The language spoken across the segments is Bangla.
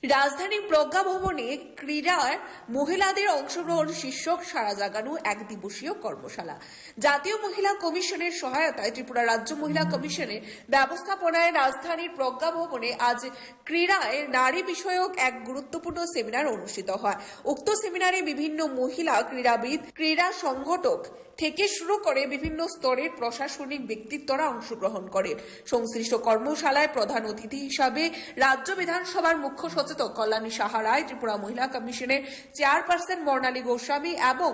রাজধানীর প্রজ্ঞা ভবনে ক্রীড়ার মহিলাদের অংশগ্রহণ শীর্ষক সারা জাগানো এক দিবসীয় কর্মশালা। জাতীয় মহিলা কমিশনের সহায়তায় ত্রিপুরা রাজ্য মহিলা কমিশনের ব্যবস্থাপনায় রাজধানীর প্রজ্ঞা ভবনে আজ ক্রীড়ায় নারী বিষয়ক এক গুরুত্বপূর্ণ সেমিনার অনুষ্ঠিত হয়। উক্ত সেমিনারে বিভিন্ন মহিলা ক্রীড়াবিদ, ক্রীড়া সংগঠক থেকে শুরু করে বিভিন্ন স্তরের প্রশাসনিক ব্যক্তিত্বরা অংশগ্রহণ করেন। সংশ্লিষ্ট কর্মশালায় প্রধান অতিথি হিসাবে রাজ্য বিধানসভার মুখ্য সচেতক কল্যাণী সাহা রায়, ত্রিপুরা মহিলা কমিশনের চেয়ারপারসন বর্ণালী গোস্বামী এবং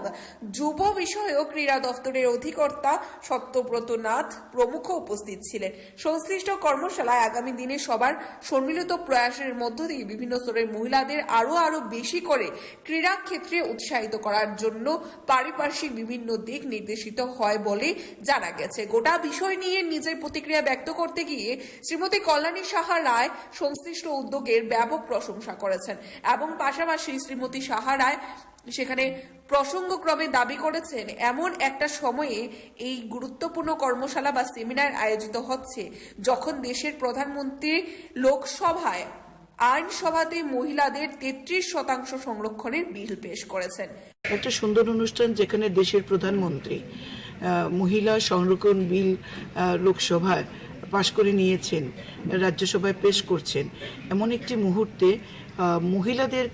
যুব বিষয়ক ক্রীড়া দপ্তরের অধিকর্তা সত্যব্রত নাথ প্রমুখ উপস্থিত ছিলেন। সংশ্লিষ্ট কর্মশালায় আগামী দিনে সবার সম্মিলিত প্রয়াসের মধ্য দিয়ে বিভিন্ন স্তরের মহিলাদের আরো বেশি করে ক্রীড়া ক্ষেত্রে উৎসাহিত করার জন্য পারিপার্শ্বিক বিভিন্ন দিক নির্দেশিত হয় বলে জানা গেছে। গোটা বিষয় নিয়ে নিজের প্রতিক্রিয়া ব্যক্ত করতে গিয়ে শ্রীমতী কল্যাণী সাহা রায় সংশ্লিষ্ট উদ্যোগের ব্যাপক প্রশংসা করেছেন এবং পাশাপাশি শ্রীমতী সাহা রায় সেখানে প্রসঙ্গক্রমে দাবি করেছেন এমন একটা সময়ে এই গুরুত্বপূর্ণ কর্মশালা বা সেমিনার আয়োজিত হচ্ছে যখন দেশের প্রধানমন্ত্রী লোকসভায় আইনসভাতে মহিলাদের 33% সংরক্ষণের বিল পেশ করেছেন। একটা সুন্দর অনুষ্ঠান যেখানে দেশের প্রধানমন্ত্রী মহিলা সংরক্ষণ বিল লোকসভায় পাশ করে নিয়েছেন, রাজ্যসভায় পেশ করছেন। এমন একটি মুহূর্তে মহিলাদের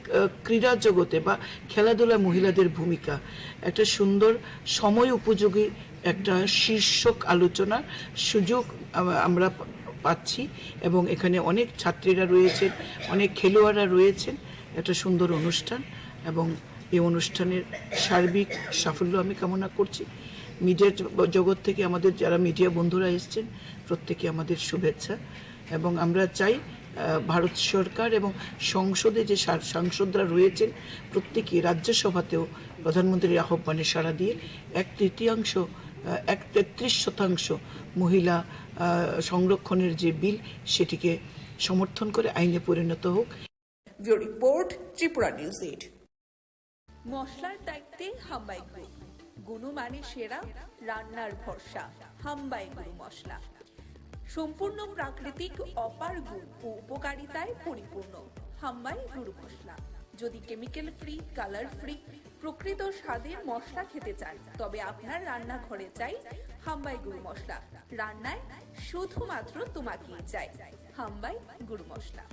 ক্রীড়া জগতে বা খেলাধুলা মহিলাদের ভূমিকা একটা সুন্দর সময় উপযোগী একটা শীর্ষক আলোচনার সুযোগ আমরা পাচ্ছি এবং এখানে অনেক ছাত্রীরা রয়েছেন, অনেক খেলোয়াড়রা রয়েছেন। একটা সুন্দর অনুষ্ঠান এবং এই অনুষ্ঠানের সার্বিক সাফল্য আমি কামনা করছি। মিডিয়ার জগৎ থেকে আমাদের যারা মিডিয়া বন্ধুরা এসছেন প্রত্যেকে আমাদের শুভেচ্ছা এবং আমরা চাই ভারত সরকার এবং সংসদে যে সাংসদরা রয়েছেন প্রত্যেকে রাজ্যসভাতেও প্রধানমন্ত্রীর আহ্বানে সাড়া দিয়ে 33% মহিলা সংরক্ষণের যে বিল সেটিকে সমর্থন করে আইনে পরিণত হোক। Report Tripura news 8। মশলার দায়িত্বে হাম্বাই গ্রুপ, গুণমানে সেরা, রান্নার ভরসা। হাম্বাই গুরু মশলা সম্পূর্ণ প্রাকৃতিক, অপার গুণ ও উপকারিতায় পরিপূর্ণ। হাম্বাই গুরু মশলা। যদি কেমিক্যাল ফ্রি, কালার ফ্রি, প্রকৃত স্বাদের মশলা খেতে চান তবে আপনার রান্নাঘরে চাই হাম্বাই গুরু মশলা। রান্নায় শুধুমাত্র তোমাকেই চাই হাম্বাই গুরু মশলা।